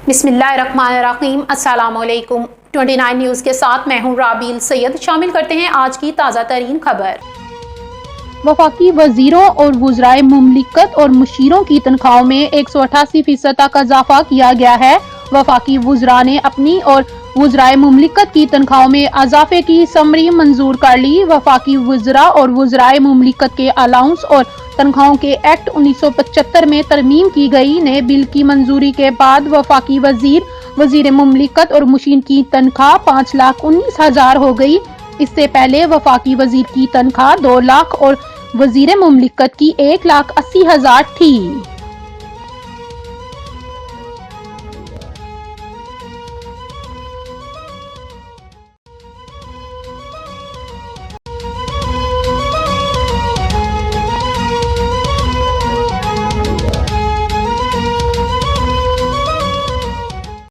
बिस्मिल्लाहिर्रहमानिर्रहीम। अस्सलामुअलैकुम। 29 न्यूज़ के साथ मैं हूं राबील सैयद। शामिल करते हैं आज की ताज़ा तरीन खबर। वफाकी वजीरों और वुज़राए मुमलिकत और मुशीरों की तनख्वाहों में 188% तक इजाफा किया गया है। वफाकी वुज़रा ने अपनी और वुज़राए मुमलिकत की तनख्वाहों में इजाफे की समरी मंजूर कर ली। वफाकी वुज़रा और वुज़राए मुमलिकत के अलाउंस और तनख्वाहों के एक्ट 1975 में तरमीम की गई। नए बिल की मंजूरी के बाद वफाकी वजीर मुमलिकत और मुशीर की तनख्वाह 5,19,000 हो गई। इससे पहले वफाकी वजीर की तनख्वाह 2 लाख और वजीर मुमलिकत की 1,80,000 थी।